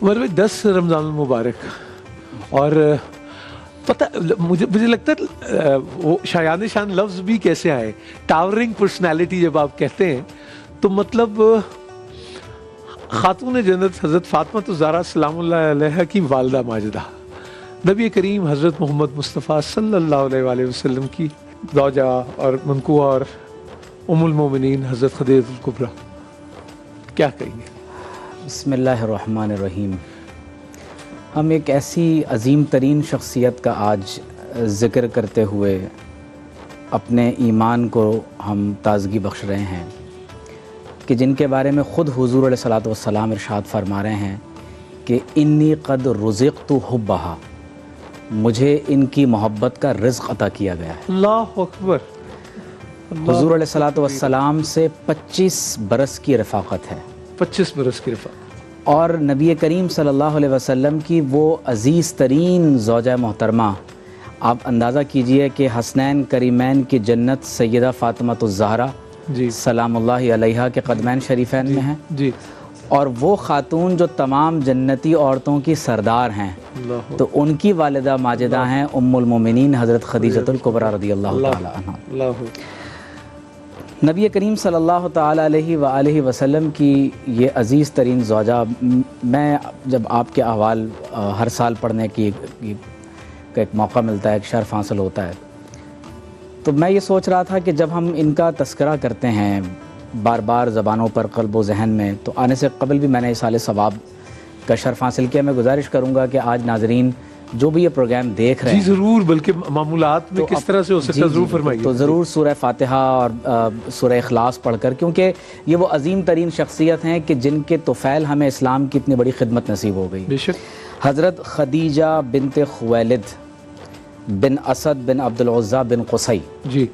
عمر بھائی 10 رمضان المبارک، اور پتہ مجھے لگتا ہے وہ شایان شان لفظ بھی کیسے آئے، ٹاورنگ پرسنالٹی جب آپ کہتے ہیں تو مطلب خاتون جنت حضرت فاطمہ الزہرا سلام اللہ علیہ کی والدہ ماجدہ، نبی کریم حضرت محمد مصطفیٰ صلی اللہ علیہ وآلہ وسلم کی زوجہ اور منقوہ اور ام المومنین حضرت خدیجہ الکبریٰ، کیا کہیں گے؟ بسم اللہ الرحمن الرحیم۔ ہم ایک ایسی عظیم ترین شخصیت کا آج ذکر کرتے ہوئے اپنے ایمان کو ہم تازگی بخش رہے ہیں کہ جن کے بارے میں خود حضور علیہ الصلوۃ والسلام ارشاد فرما رہے ہیں کہ انی قد رزقت حبہا، مجھے ان کی محبت کا رزق عطا کیا گیا ہے۔ اللہ اکبر۔ حضور علیہ الصلوۃ والسلام سے 25 برس کی رفاقت ہے، 25 برس کی رفاقت، اور نبی کریم صلی اللہ علیہ وسلم کی وہ عزیز ترین زوجہ محترمہ، آپ اندازہ کیجئے کہ حسنین کریمین کی جنت سیدہ فاطمہ الزہرا جی سلام اللہ علیہا کے قدمین شریفین میں ہیں، جی، اور وہ خاتون جو تمام جنتی عورتوں کی سردار ہیں، اللہ تو ان کی والدہ ماجدہ ہیں ام المومنین حضرت خدیجہ الکبریٰ رضی اللہ تعالی عنہ۔ اللہ۔ نبی کریم صلی اللہ تعالی علیہ وآلہ وسلم کی یہ عزیز ترین زوجہ، میں جب آپ کے احوال ہر سال پڑھنے کی ایک موقع ملتا ہے، ایک شرف حاصل ہوتا ہے، تو میں یہ سوچ رہا تھا کہ جب ہم ان کا تذکرہ کرتے ہیں بار بار زبانوں پر، قلب و ذہن میں، تو آنے سے قبل بھی میں نے اصال ثواب کا شرف حاصل کیا۔ میں گزارش کروں گا کہ آج ناظرین جو بھی یہ پروگرام دیکھ رہے جی ہیں، ضرور، بلکہ معمولات میں کس طرح سے ہو سکتا ضرور فرمائیے۔ تو ضرور سورہ فاتحہ اور سورہ اخلاص پڑھ کر، کیونکہ یہ وہ عظیم ترین شخصیت ہیں کہ جن کے طفیل ہمیں اسلام کی اتنی بڑی خدمت نصیب ہو گئی۔ بے شک۔ حضرت خدیجہ بنت خویلد بن اسد بن عبد العزیٰ بن قصی، جی،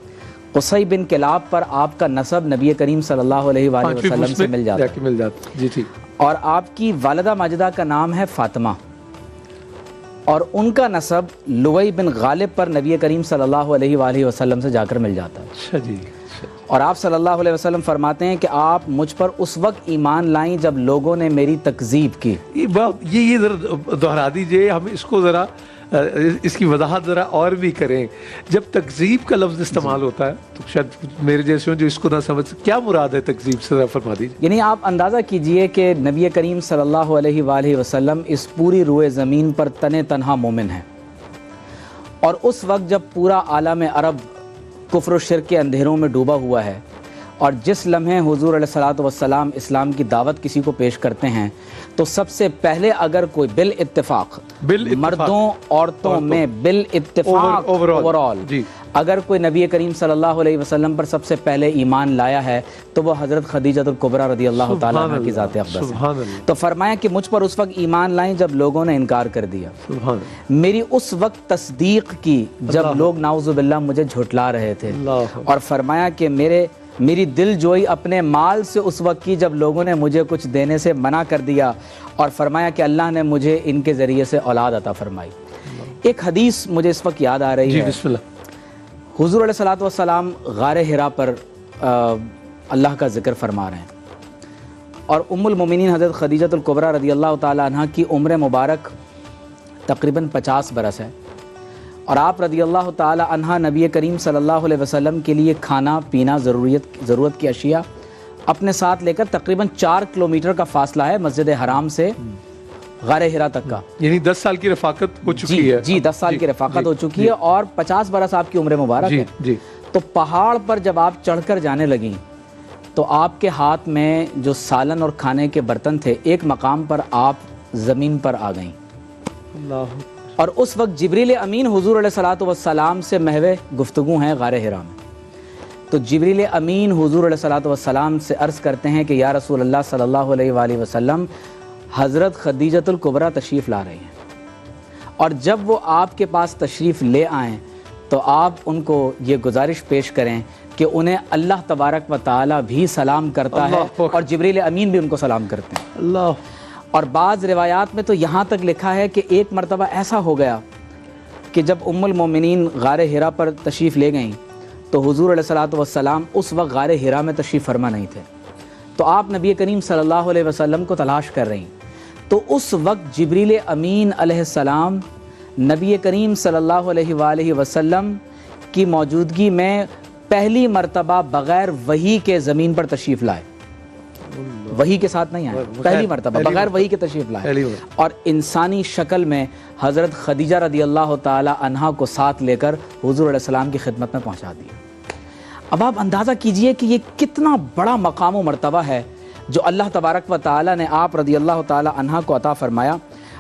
قصی بن کلاب پر آپ کا نسب نبی کریم صلی اللہ علیہ وآلہ وسلم سے مل جاتا ہے، جی ٹھیک، اور آپ کی والدہ ماجدہ کا نام ہے فاطمہ، اور ان کا نسب لوئی بن غالب پر نبی کریم صلی اللہ علیہ وآلہ وسلم سے جا کر مل جاتا ہے۔ اچھا جی، اور آپ صلی اللہ علیہ وسلم فرماتے ہیں کہ آپ مجھ پر اس وقت ایمان لائیں جب لوگوں نے میری تکذیب کی۔ یہ ذرا دہرا دیجئے، ہم اس کو ذرا اس کی وضاحت ذرا اور بھی کریں۔ جب تکذیب کا لفظ استعمال ہوتا ہے تو شاید میرے جیسے جو اس کو نہ سمجھ، کیا مراد ہے تکذیب سے، ذرا فرما دیجیے۔ یعنی آپ اندازہ کیجئے کہ نبی کریم صلی اللہ علیہ وآلہ وسلم اس پوری روئے زمین پر تنہا مومن ہیں، اور اس وقت جب پورا عالم عرب کفر و شرک کے اندھیروں میں ڈوبا ہوا ہے، اور جس لمحے حضور علیہ الصلوۃ والسلام اسلام کی دعوت کسی کو پیش کرتے ہیں تو سب سے پہلے اگر کوئی بالاتفاق مردوں عورتوں میں بالاتفاق اوورال اگر کوئی نبی کریم صلی اللہ علیہ وسلم پر سب سے پہلے ایمان لایا ہے تو وہ حضرت خدیجہ الکبریٰ رضی اللہ تعالیٰ عنہ کی ذات اقدس ہے۔ تو فرمایا کہ مجھ پر اس وقت ایمان لائیں جب لوگوں نے انکار کر دیا، میری اس وقت تصدیق کی جب لوگ نعوذ باللہ مجھے جھٹلا رہے تھے، اور فرمایا کہ میری دل جوئی اپنے مال سے اس وقت کی جب لوگوں نے مجھے کچھ دینے سے منع کر دیا، اور فرمایا کہ اللہ نے مجھے ان کے ذریعے سے اولاد عطا فرمائی۔ ایک حدیث مجھے اس وقت یاد آ رہی ہے، بسم اللہ۔ حضور علیہ الصلوۃ والسلام غار حرا پر اللہ کا ذکر فرما رہے ہیں، اور ام المومنین حضرت خدیجہ الکبریٰ رضی اللہ تعالی عنہ کی عمر مبارک تقریباً 50 برس ہے، اور آپ رضی اللہ تعالی عنہ نبی کریم صلی اللہ علیہ وسلم کے لیے کھانا پینا ضرورت کی اشیاء اپنے ساتھ لے کر تقریباً 4 کلومیٹر کا فاصلہ ہے مسجد حرام سے غار حرا تک کا، یعنی 10 سال کی رفاقت ہو چکی ہے۔ جی 10 سال کی رفاقت ہو چکی ہے، اور 50 برس آپ کی عمر مبارک ہے۔ تو پہاڑ پر جب آپ چڑھ کر جانے لگیں تو آپ کے ہاتھ میں جو سالن اور کھانے کے برتن تھے، ایک مقام پر آپ زمین پر آ گئیں، اور اس وقت جبریل امین حضور علیہ الصلوۃ والسلام سے محو گفتگو ہیں غار حرا میں۔ تو جبریل امین حضور علیہ الصلوۃ والسلام سے عرض کرتے ہیں کہ یا رسول اللہ صلی اللہ علیہ وآلہ وسلم، حضرت خدیجہ الکبریٰ تشریف لا رہی ہیں، اور جب وہ آپ کے پاس تشریف لے آئیں تو آپ ان کو یہ گزارش پیش کریں کہ انہیں اللہ تبارک و تعالی بھی سلام کرتا ہے، اور جبریل امین بھی ان کو سلام کرتے ہیں۔ اللہ۔ اور بعض روایات میں تو یہاں تک لکھا ہے کہ ایک مرتبہ ایسا ہو گیا کہ جب ام المومنین غار حرا پر تشریف لے گئیں تو حضور علیہ الصلوۃ والسلام اس وقت غار حرا میں تشریف فرما نہیں تھے، تو آپ نبی کریم صلی اللہ علیہ وسلم کو تلاش کر رہی، تو اس وقت جبریل امین علیہ السلام نبی کریم صلی اللہ علیہ وآلہ وسلم کی موجودگی میں پہلی مرتبہ بغیر وحی کے زمین پر تشریف لائے. وحی کے ساتھ نہیں آئے, پہلی مرتبہ بغیر وحی کے تشریف لائے, اور انسانی شکل میں حضرت خدیجہ رضی اللہ تعالی عنہا کو ساتھ لے کر حضور علیہ السلام کی خدمت میں پہنچا دیا. اب آپ اندازہ کیجئے کہ یہ کتنا بڑا مقام و مرتبہ ہے جو اللہ تبارک و تعالی نے آپ رضی اللہ تعالی عنہا کو عطا فرمایا.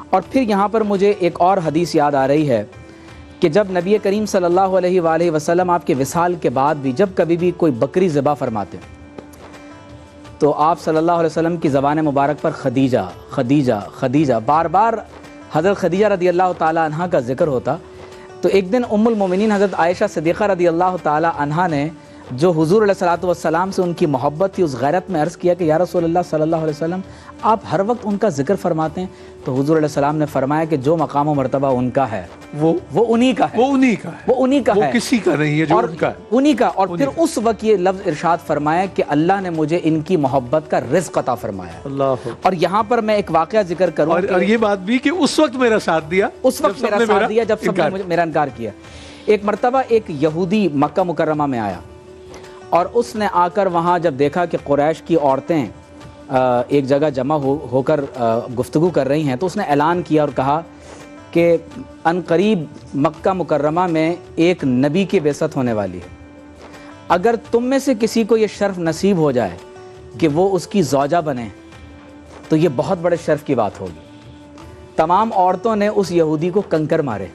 اور پھر یہاں پر مجھے ایک اور حدیث یاد آ رہی ہے کہ جب نبی کریم صلی اللہ علیہ وآلہ وسلم آپ کے وصال کے بعد بھی جب کبھی بھی کوئی بکری ذبح فرماتے تو آپ صلی اللہ علیہ وسلم کی زبان مبارک پر خدیجہ خدیجہ خدیجہ بار بار حضرت خدیجہ رضی اللہ تعالی عنہا کا ذکر ہوتا. تو ایک دن ام المومنین حضرت عائشہ صدیقہ رضی اللہ تعالی عنہا نے جو حضور علیہ السلام سے ان کی محبت تھی اس غیرت میں عرض کیا کہ یا رسول اللہ صلی اللہ علیہ وسلم آپ ہر وقت ان کا ذکر فرماتے ہیں. تو حضور علیہ السلام نے فرمایا کہ جو مقام و مرتبہ ان کا ہے وہ انہی کا ہے, وہ انہی کا ہے, کسی کا نہیں ہے, جو ان کا ہے انہی کا. اور پھر اس وقت یہ لفظ ارشاد فرمایا کہ اللہ نے مجھے ان کی محبت کا رزق عطا فرمایا. اللہ. اور یہاں پر میں ایک واقعہ ذکر کروں اور یہ بات بھی کہ اس وقت میرا ساتھ دیا, اس وقت میرا ساتھ دیا جب سب نے میرا انکار کیا. ایک مرتبہ ایک یہودی مکہ مکرمہ میں آیا اور اس نے آ کر وہاں جب دیکھا کہ قریش کی عورتیں ایک جگہ جمع ہو کر گفتگو کر رہی ہیں تو اس نے اعلان کیا اور کہا کہ عنقریب مکہ مکرمہ میں ایک نبی کی بعثت ہونے والی ہے. اگر تم میں سے کسی کو یہ شرف نصیب ہو جائے کہ وہ اس کی زوجہ بنے تو یہ بہت بڑے شرف کی بات ہوگی. تمام عورتوں نے اس یہودی کو کنکر مارے,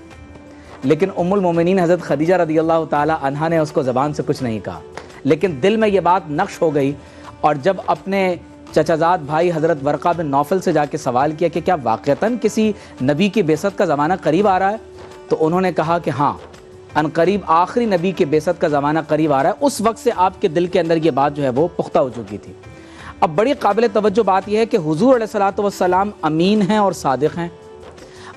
لیکن ام المومنین حضرت خدیجہ رضی اللہ تعالی عنہا نے اس کو زبان سے کچھ نہیں کہا, لیکن دل میں یہ بات نقش ہو گئی. اور جب اپنے چچا زاد بھائی حضرت ورقہ بن نوفل سے جا کے سوال کیا کہ کیا واقعتاً کسی نبی کی بعثت کا زمانہ قریب آ رہا ہے, تو انہوں نے کہا کہ ہاں عنقریب آخری نبی کی بعثت کا زمانہ قریب آ رہا ہے. اس وقت سے آپ کے دل کے اندر یہ بات جو ہے وہ پختہ ہو چکی تھی. اب بڑی قابل توجہ بات یہ ہے کہ حضور علیہ السلام امین ہیں اور صادق ہیں,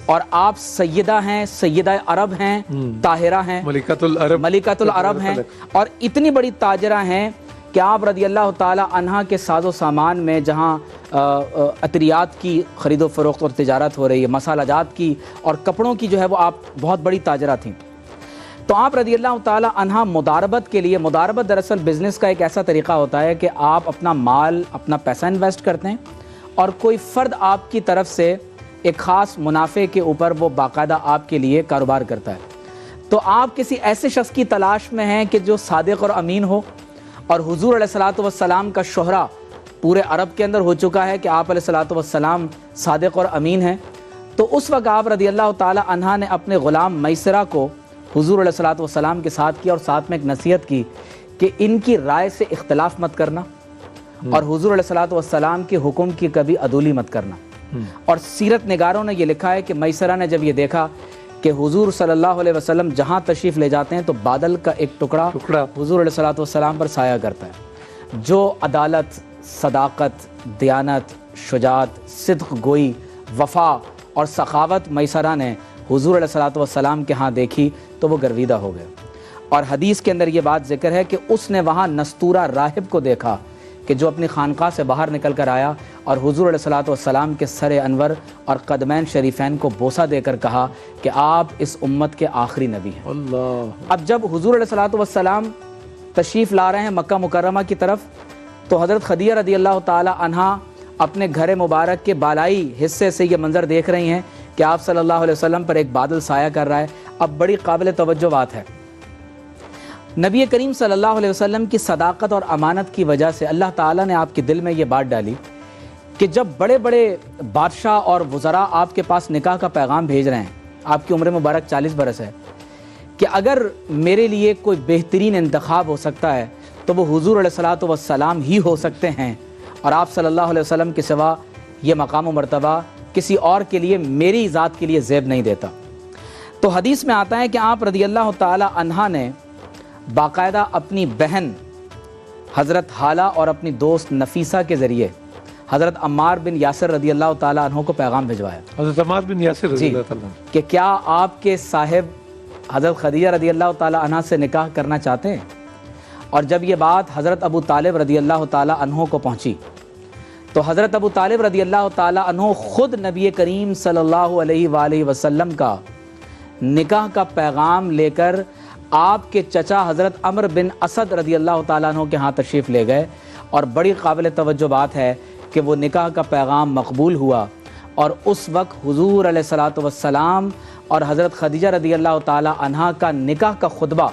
اور آپ سیدہ ہیں, سیدہ عرب ہیں, طاہرہ ہیں, ملکۃ العرب ہیں, اور اتنی بڑی تاجرہ ہیں کہ آپ رضی اللہ تعالی عنہا کے ساز و سامان میں جہاں عطریات کی خرید و فروخت اور تجارت ہو رہی ہے, مسالہ جات کی اور کپڑوں کی جو ہے وہ آپ بہت بڑی تاجرہ تھیں. تو آپ رضی اللہ تعالی عنہا مداربت کے لیے, مداربت دراصل بزنس کا ایک ایسا طریقہ ہوتا ہے کہ آپ اپنا مال, اپنا پیسہ انویسٹ کرتے ہیں اور کوئی فرد آپ کی طرف سے ایک خاص منافع کے اوپر وہ باقاعدہ آپ کے لیے کاروبار کرتا ہے. تو آپ کسی ایسے شخص کی تلاش میں ہیں کہ جو صادق اور امین ہو, اور حضور علیہ السلام کا شہرہ پورے عرب کے اندر ہو چکا ہے کہ آپ علیہ السلام صادق اور امین ہیں. تو اس وقت آپ رضی اللہ تعالی عنہا نے اپنے غلام میسرہ کو حضور علیہ السلام کے ساتھ کیا اور ساتھ میں ایک نصیحت کی کہ ان کی رائے سے اختلاف مت کرنا اور حضور علیہ السلام کے حکم کی کبھی عدولی مت کرنا. اور سیرت نگاروں نے یہ لکھا ہے کہ میسرہ نے جب یہ دیکھا کہ حضور صلی اللہ علیہ وسلم جہاں تشریف لے جاتے ہیں تو بادل کا ایک ٹکڑا حضور علیہ السلام پر سایہ کرتا ہے. جو عدالت, صداقت, دیانت, شجاعت, صدق گوئی, وفا اور سخاوت میسرہ نے حضور علیہ السلام کے ہاں دیکھی تو وہ گرویدہ ہو گئے. اور حدیث کے اندر یہ بات ذکر ہے کہ اس نے وہاں نستورہ راہب کو دیکھا کہ جو اپنی خانقاہ سے باہر نکل کر آیا اور حضور علیہ السلام کے سر انور اور قدمین شریفین کو بوسہ دے کر کہا کہ آپ اس امت کے آخری نبی ہیں. اللہ. اب جب حضور علیہ السلام تشریف لا رہے ہیں مکہ مکرمہ کی طرف تو حضرت خدیجہ رضی اللہ تعالی عنہا اپنے گھر مبارک کے بالائی حصے سے یہ منظر دیکھ رہی ہیں کہ آپ صلی اللہ علیہ وسلم پر ایک بادل سایہ کر رہا ہے. اب بڑی قابل توجہ بات ہے, نبی کریم صلی اللہ علیہ وسلم کی صداقت اور امانت کی وجہ سے اللہ تعالیٰ نے آپ کے دل میں یہ بات ڈالی کہ جب بڑے بڑے بادشاہ اور وزراء آپ کے پاس نکاح کا پیغام بھیج رہے ہیں, آپ کی عمر مبارک 40 برس ہے, کہ اگر میرے لیے کوئی بہترین انتخاب ہو سکتا ہے تو وہ حضور علیہ السلام ہی ہو سکتے ہیں, اور آپ صلی اللہ علیہ وسلم کے سوا یہ مقام و مرتبہ کسی اور کے لیے, میری ذات کے لیے زیب نہیں دیتا. تو حدیث میں آتا ہے کہ آپ رضی اللہ تعالی عنہا نے باقاعدہ اپنی بہن حضرت حالہ اور اپنی دوست نفیسہ کے ذریعے حضرت عمار بن یاسر رضی اللہ تعالیٰ عنہ کو پیغام بھجوایا. حضرت عمار بن یاسر رضی اللہ تعالیٰ عنہ کہ کیا آپ کے صاحب حضرت خدیجہ رضی اللہ تعالیٰ عنہ سے نکاح کرنا چاہتے ہیں. اور جب یہ بات حضرت ابو طالب رضی اللہ تعالیٰ عنہ کو پہنچی تو حضرت ابو طالب رضی اللہ تعالیٰ عنہ خود نبی کریم صلی اللہ علیہ وآلہ وسلم کا نکاح کا پیغام لے کر آپ کے چچا حضرت عمرو بن اسد رضی اللہ تعالیٰ عنہ کے ہاں تشریف لے گئے، اور بڑی قابل توجہ بات ہے کہ وہ نکاح کا پیغام مقبول ہوا، اور اس وقت حضور علیہ الصلوۃ والسلام اور حضرت خدیجہ رضی اللہ تعالیٰ عنہا کا نکاح کا خطبہ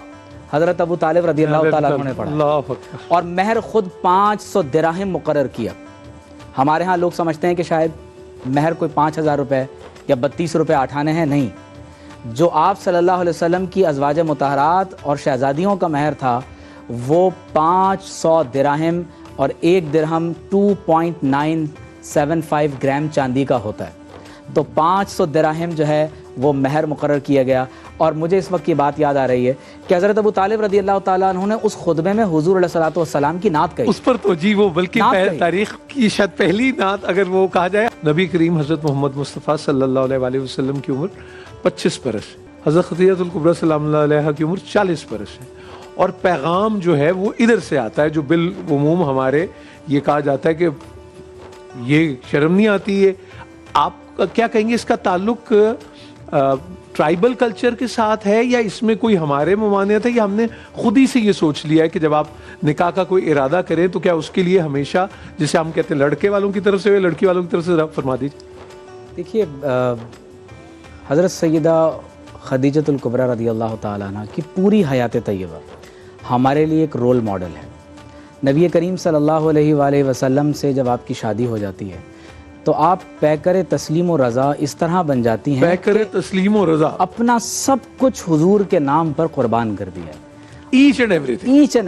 حضرت ابو طالب رضی اللہ تعالیٰ عنہ نے پڑھا، اللہ اکبر، اور مہر خود 500 درہم مقرر کیا۔ ہمارے ہاں لوگ سمجھتے ہیں کہ شاید مہر کوئی 5000 روپے یا 32 روپے آٹھانے ہیں، نہیں، جو آپ صلی اللہ علیہ وسلم کی ازواج مطہرات اور شہزادیوں کا مہر تھا وہ 500 درہم، اور ایک درہم 2.975 گرام چاندی کا ہوتا ہے، تو 500 درہم جو ہے وہ مہر مقرر کیا گیا۔ اور مجھے اس وقت کی بات یاد آ رہی ہے کہ حضرت ابو طالب رضی اللہ تعالیٰ عنہ نے اس خطبے میں حضور علیہ الصلوۃ والسلام کی نعت کہی، اس پر تو جی وہ بلکہ تاریخ کی شاید پہلی نعت اگر وہ کہا جائے۔ نبی کریم حضرت محمد مصطفیٰ صلی اللہ علیہ وسلم کی عمر 25 برس ہے، حضرت خدیجہ الکبریٰ سلام اللہ علیہ کی عمر 40 برس ہے، اور پیغام جو ہے وہ ادھر سے آتا ہے، جو بالعموم ہمارے یہ کہا جاتا ہے کہ یہ شرم نہیں آتی ہے۔ آپ کیا کہیں گے، اس کا تعلق ٹرائبل کلچر کے ساتھ ہے، یا اس میں کوئی ہمارے ممانعت ہے، یا ہم نے خود ہی سے یہ سوچ لیا ہے کہ جب آپ نکاح کا کوئی ارادہ کریں تو کیا اس کے لیے ہمیشہ جسے ہم کہتے ہیں لڑکے والوں کی طرف سے یا لڑکی والوں کی طرف سے فرما دیجیے؟ دیکھیے، حضرت سیدہ خدیجۃ الکبریٰ رضی اللہ تعالیٰ عنہ کی پوری حیات طیبہ ہمارے لیے ایک رول ماڈل ہے۔ نبی کریم صلی اللہ علیہ وآلہ وسلم سے جب آپ کی شادی ہو جاتی ہے تو آپ پیکر تسلیم و رضا اس طرح بن جاتی ہیں، پیکر تسلیم و رضا، اپنا سب کچھ حضور کے نام پر قربان کر دیا، ایچ اینڈ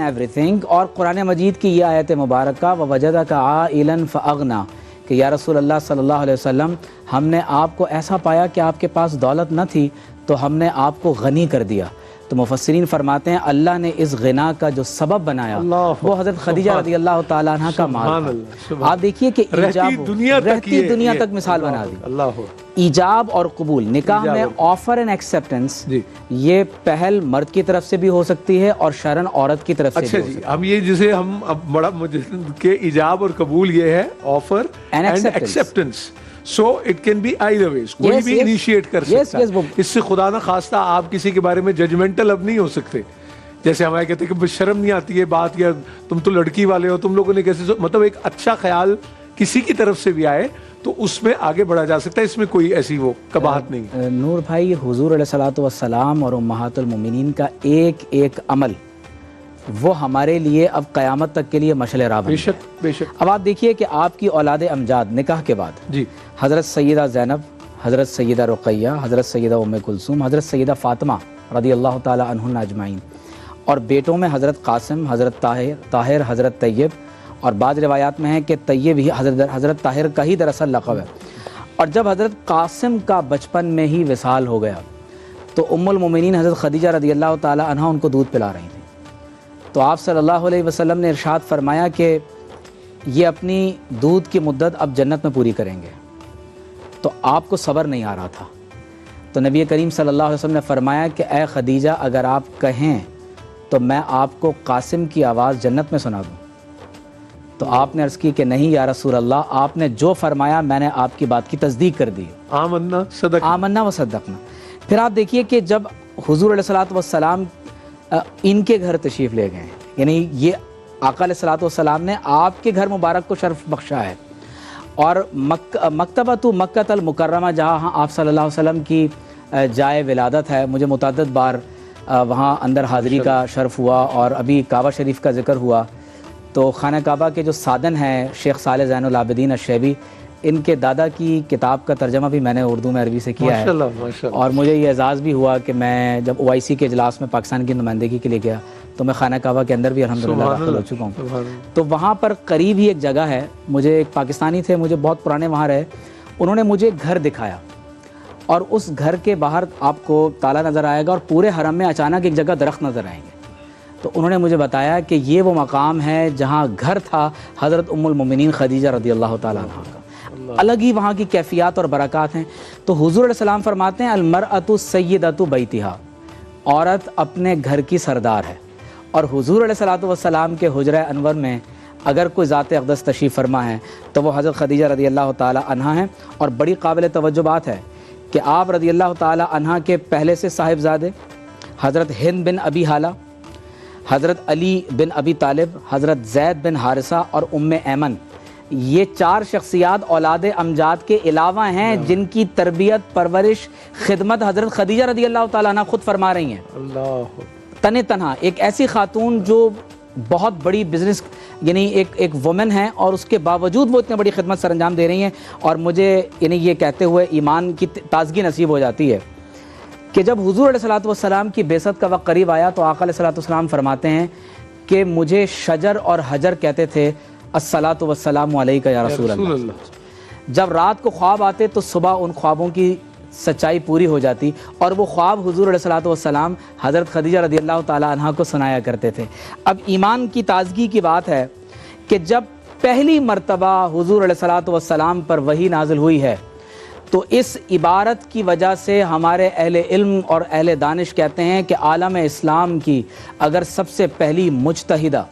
ایوری تھنگ۔ اور قرآن مجید کی یہ آیت مبارکہ وَوَجَدَكَ عَائِلًا فَأَغْنَا، کہ یا رسول اللہ صلی اللہ علیہ وسلم، ہم نے آپ کو ایسا پایا کہ آپ کے پاس دولت نہ تھی تو ہم نے آپ کو غنی کر دیا۔ تو مفسرین فرماتے ہیں اللہ نے اس غنا کا جو سبب بنایا وہ حضرت خدیجہ رضی اللہ تعالیٰ عنہ کا مال تھا۔ آپ دیکھیے کہ ایجاب رہتی دنیا تک مثال بنا دی۔ ایجاب اور قبول، نکاح میں آفر اینڈ ایکسیپٹنس، یہ پہل مرد کی طرف سے بھی ہو سکتی ہے اور شرعاً عورت کی طرف سے بھی ہو سکتی ہے۔ ہم یہ جسے ہم اب بڑا کہ ایجاب اور قبول یہ ہے offer and acceptance, so it can be either ways، کوئی بھی انیشیٹ کر سکتا ہے۔ اس سے خدا نہ خواستہ آپ کسی کے بارے میں ججمنٹل اب نہیں ہو سکتے، جیسے ہمارے کہتے ہیں کہ شرم نہیں آتی ہے بات، یا تم تو لڑکی والے ہو، تم لوگوں نے کیسے، مطلب ایک اچھا خیال کسی کی طرف سے بھی آئے تو اس میں آگے بڑھا جا سکتا ہے، اس میں کوئی ایسی وہ قباحت نہیں۔ نور بھائی، حضور علیہ الصلوۃ والسلام اور امہات المومنین کا ایک ایک عمل وہ ہمارے لیے اب قیامت تک کے لیے مشعل راہ بن گیا۔ بے شک۔ اب آپ دیکھیے کہ آپ کی اولاد امجاد نکاح کے بعد جی، حضرت سیدہ زینب، حضرت سیدہ رقیہ، حضرت سیدہ ام کلثوم، حضرت سیدہ فاطمہ رضی اللہ تعالی عنہن اجمعین، اور بیٹوں میں حضرت قاسم، حضرت طاہر، حضرت طیب، اور بعض روایات میں ہے کہ طیب ہی حضرت طاہر کا ہی دراصل لقب ہے۔ اور جب حضرت قاسم کا بچپن میں ہی وصال ہو گیا تو ام المومنین حضرت خدیجہ رضی اللہ تعالی عنہ ان کو دودھ پلا رہی تھیں، تو آپ صلی اللہ علیہ وسلم نے ارشاد فرمایا کہ یہ اپنی دودھ کی مدت اب جنت میں پوری کریں گے، تو آپ کو صبر نہیں آ رہا تھا، تو نبی کریم صلی اللہ علیہ وسلم نے فرمایا کہ اے خدیجہ، اگر آپ کہیں تو میں آپ کو قاسم کی آواز جنت میں سنا دوں؟ تو آپ نے عرض کی کہ نہیں یا رسول اللہ، آپ نے جو فرمایا میں نے آپ کی بات کی تصدیق کر دی، آمنا و صدقنا۔ پھر آپ دیکھیے کہ جب حضور علیہ الصلوۃ والسلام ان کے گھر تشریف لے گئے، یعنی یہ آقا علیہ الصلوۃ والسلام نے آپ کے گھر مبارک کو شرف بخشا ہے، اور مکتبۃ مکۃ المکرمہ جہاں آپ صلی اللہ علیہ وسلم کی جائے ولادت ہے، مجھے متعدد بار وہاں اندر حاضری کا شرف ہوا، اور ابھی کعبہ شریف کا ذکر ہوا، تو خانہ کعبہ کے جو سادن ہیں شیخ صالح زین العابدین الشیبی، ان کے دادا کی کتاب کا ترجمہ بھی میں نے اردو میں عربی سے کیا ہے، اور مجھے یہ اعزاز بھی ہوا کہ میں جب OIC کے اجلاس میں پاکستان کی نمائندگی کے لیے گیا تو میں خانہ کعبہ کے اندر بھی الحمدللہ داخل ہو چکا ہوں۔ تو وہاں پر قریب ہی ایک جگہ ہے، مجھے ایک پاکستانی تھے، مجھے بہت پرانے وہاں رہے، انہوں نے مجھے ایک گھر دکھایا، اور اس گھر کے باہر آپ کو تالا نظر آئے گا، اور پورے حرم میں اچانک ایک جگہ درخت نظر آئیں گے، تو انہوں نے مجھے بتایا کہ یہ وہ مقام ہے جہاں گھر تھا حضرت ام المومنین خدیجہ رضی اللہ تعالیٰ عنہ کا، الگ ہی وہاں کی کیفیات اور برکات ہیں۔ تو حضور علیہ السلام فرماتے ہیں المرأۃ سیدۃ بیتہا، عورت اپنے گھر کی سردار ہے، اور حضور علیہ الصلوۃ والسلام کے حجرہ انور میں اگر کوئی ذات اقدس تشریف فرما ہے تو وہ حضرت خدیجہ رضی اللہ تعالی عنہا ہیں، اور بڑی قابل توجہ بات ہے کہ آپ رضی اللہ تعالی عنہا کے پہلے سے صاحبزادے حضرت ہند بن ابی حالہ، حضرت علی بن ابی طالب، حضرت زید بن حارثہ اور ام ایمن، یہ 4 شخصیات اولاد امجاد کے علاوہ ہیں جن کی تربیت، پرورش، خدمت حضرت خدیجہ رضی اللہ تعالیٰ عنہ خود فرما رہی ہیں۔ اللہ تن تنہا ایک ایسی خاتون جو بہت بڑی بزنس یعنی ایک وومن ہے، اور اس کے باوجود وہ اتنے بڑی خدمت سر انجام دے رہی ہیں، اور مجھے یعنی یہ کہتے ہوئے ایمان کی تازگی نصیب ہو جاتی ہے کہ جب حضور علیہ الصلوۃ والسلام کی بعثت کا وقت قریب آیا تو آقا علیہ الصلوۃ والسلام فرماتے ہیں کہ مجھے شجر اور حجر کہتے تھے الصلاۃ والسلام علیک یا رسول اللہ۔ جب رات کو خواب آتے تو صبح ان خوابوں کی سچائی پوری ہو جاتی، اور وہ خواب حضور علیہ الصلوۃ والسلام حضرت خدیجہ رضی اللہ تعالی عنہا کو سنایا کرتے تھے۔ اب ایمان کی تازگی کی بات ہے کہ جب پہلی مرتبہ حضور علیہ الصلوۃ والسلام پر وحی نازل ہوئی ہے تو اس عبارت کی وجہ سے ہمارے اہل علم اور اہل دانش کہتے ہیں کہ عالم اسلام کی اگر سب سے پہلی مجتہدہ،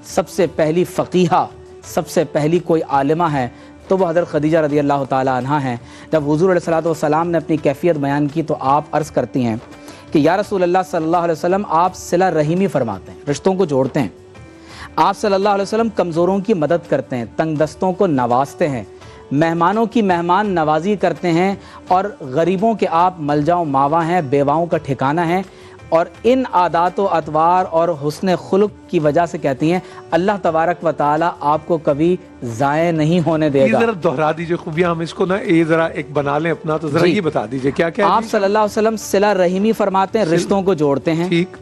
سب سے پہلی فقیہہ، سب سے پہلی کوئی عالمہ ہے تو وہ حضرت خدیجہ رضی اللہ تعالی عنہا ہیں۔ جب حضور علیہ الصلوۃ والسلام نے اپنی کیفیت بیان کی تو آپ عرض کرتی ہیں کہ یا رسول اللہ صلی اللہ علیہ وسلم، آپ صلہ رحمی فرماتے ہیں، رشتوں کو جوڑتے ہیں، آپ صلی اللہ علیہ وسلم کمزوروں کی مدد کرتے ہیں، تنگ دستوں کو نوازتے ہیں، مہمانوں کی مہمان نوازی کرتے ہیں، اور غریبوں کے آپ ملجا و ماوا ہیں، بیواؤں کا ٹھکانہ ہیں، اور ان عادات و اطوار اور حسن خلق کی وجہ سے کہتی ہیں اللہ تبارک و تعالیٰ آپ کو کبھی ضائع نہیں ہونے دے گا۔ یہ ذرا دہرا دیجئے خوبیاں، ہم اس کو نا یہ ذرا ایک بنا لیں اپنا، تو ذرا یہ بتا دیجئے کیا کیا آپ صلی اللہ علیہ وسلم صلہ رحمی فرماتے ہیں، رشتوں کو جوڑتے ہیں، ٹھیک،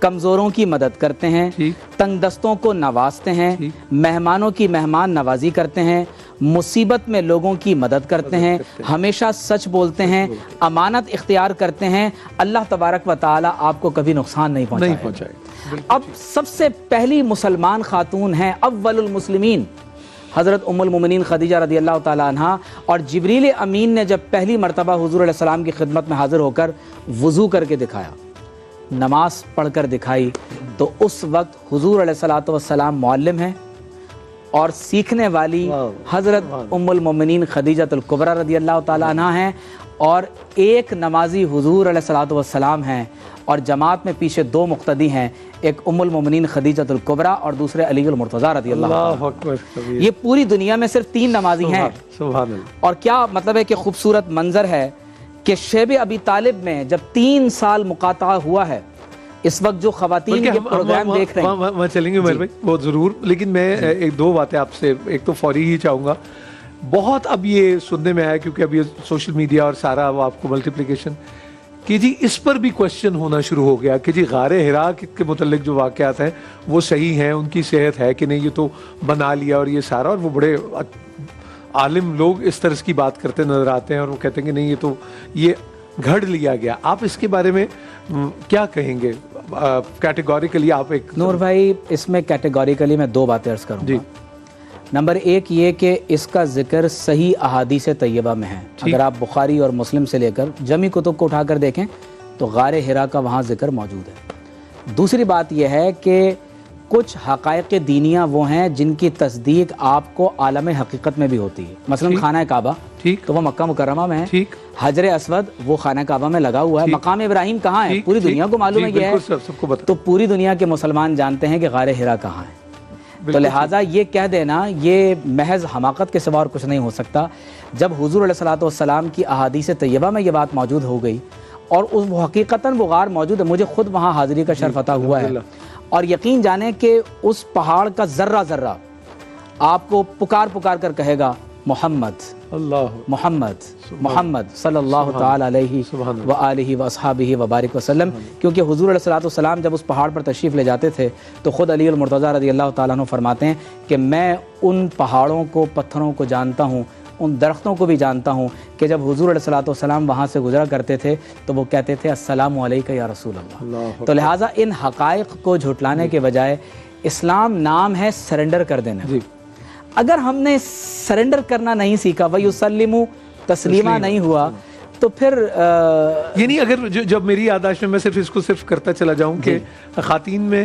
کمزوروں کی مدد کرتے ہیں، تنگ دستوں کو نوازتے ہیں، مہمانوں کی مہمان نوازی کرتے ہیں، مصیبت میں لوگوں کی مدد کرتے ہیں، ہمیشہ سچ بولتے ہیں، امانت اختیار کرتے ہیں، اللہ تبارک و تعالیٰ آپ کو کبھی نقصان نہیں پہنچائے۔ اب سب سے پہلی مسلمان خاتون ہیں، اول المسلمین، حضرت ام المومنین خدیجہ رضی اللہ تعالی عنہا، اور جبریل امین نے جب پہلی مرتبہ حضور علیہ السلام کی خدمت میں حاضر ہو کر وضو کر کے دکھایا، نماز پڑھ کر دکھائی، تو اس وقت حضور علیہ الصلوۃ والسلام معلم ہیں، اور سیکھنے والی حضرت ام المومنین خدیجہ الکبریٰ رضی اللہ تعالی عنہا ہیں، اور ایک نمازی حضور علیہ الصلوۃ والسلام ہیں، اور جماعت میں پیچھے 2 مقتدی ہیں، ایک ام المومنین خدیجہ الکبریٰ اور دوسرے علی المرتضیٰ رضی اللہ عنہ۔ یہ پوری دنیا میں صرف 3 نمازی ہیں۔ سبحان اللہ۔ اور کیا مطلب ہے کہ خوبصورت منظر ہے کہ شیب ابی طالب میں جب 3 سال مقاطعہ ہوا ہے، اس وقت جو خواتین کے پروگرام دیکھ رہے ہیں وہاں چلیں گے میرے بھائی، بہت ضرور، لیکن میں 2 باتیں آپ سے، ایک تو فوری ہی چاہوں گا، بہت اب یہ سننے میں آیا کیونکہ اب یہ سوشل میڈیا اور سارا وہ آپ کو ملٹیپلیکیشن کہ جی اس پر بھی کوشچن ہونا شروع ہو گیا کہ جی غار حرا کے متعلق جو واقعات ہیں وہ صحیح ہیں، ان کی صحت ہے کہ نہیں، یہ تو بنا لیا اور یہ سارا، اور وہ بڑے عالم لوگ اس طرح کی بات کرتے نظر آتے ہیں، اور وہ کہتے ہیں کہ نہیں یہ تو یہ گھڑ لیا گیا۔ آپ اس کے بارے میں کیا کہیں گے کیٹیگوریکلی؟ آپ ایک نور بھائی، اس میں کیٹیگوریکلی میں 2 باتیں عرض کروں گا۔ نمبر 1 یہ کہ اس کا ذکر صحیح احادیث طیبہ میں ہے، اگر آپ بخاری اور مسلم سے لے کر جمی کتب کو اٹھا کر دیکھیں تو غار حرا کا وہاں ذکر موجود ہے۔ دوسری بات یہ ہے کہ کچھ حقائق دینیاں وہ ہیں جن کی تصدیق آپ کو عالم حقیقت میں بھی ہوتی ہے، مثلا خانہ کعبہ تو وہ مکہ مکرمہ میں ہے، حجر اسود وہ خانہ کعبہ میں لگا ہوا ہے، مقام ابراہیم کہاں ہے پوری دنیا کو معلوم ہے، یہ ہے تو پوری دنیا کے مسلمان جانتے ہیں کہ غار حرا کہاں ہے۔ تو لہٰذا یہ کہہ دینا یہ محض حماقت کے سوا اور کچھ نہیں ہو سکتا۔ جب حضور علیہ الصلوۃ والسلام کی احادیث طیبہ میں یہ بات موجود ہو گئی اور وہ حقیقتاً وہ غار موجود ہے، مجھے خود وہاں حاضری کا شرف عطا ہوا ہے، اور یقین جانیں کہ اس پہاڑ کا ذرہ ذرہ آپ کو پکار کر کہے گا محمد محمد محمد صلی اللہ تعالی علیہ وآلہ واصحابہ وبارک وسلم، کیونکہ حضور علیہ الصلوۃ والسلام جب اس پہاڑ پر تشریف لے جاتے تھے تو خود علی المرتضیٰ رضی اللہ تعالیٰ عنہ فرماتے ہیں کہ میں ان پہاڑوں کو، پتھروں کو جانتا ہوں، ان درختوں کو بھی جانتا ہوں کہ جب حضور علیہ الصلوۃ والسلام وہاں سے گزرا کرتے تھے تو وہ کہتے تھے السلام علیکہ یا رسول اللہ۔ تو لہٰذا ان حقائق کو جھٹلانے کے بجائے اسلام نام ہے سرنڈر کر دینا۔ اگر ہم نے سرنڈر کرنا نہیں سیکھا، وَيُسَلِّمُ تسلیمہ نہیں ہوا، تو پھر یعنی اگر جب میری یادداشت میں میں صرف اس کو کرتا چلا جاؤں کہ خواتین میں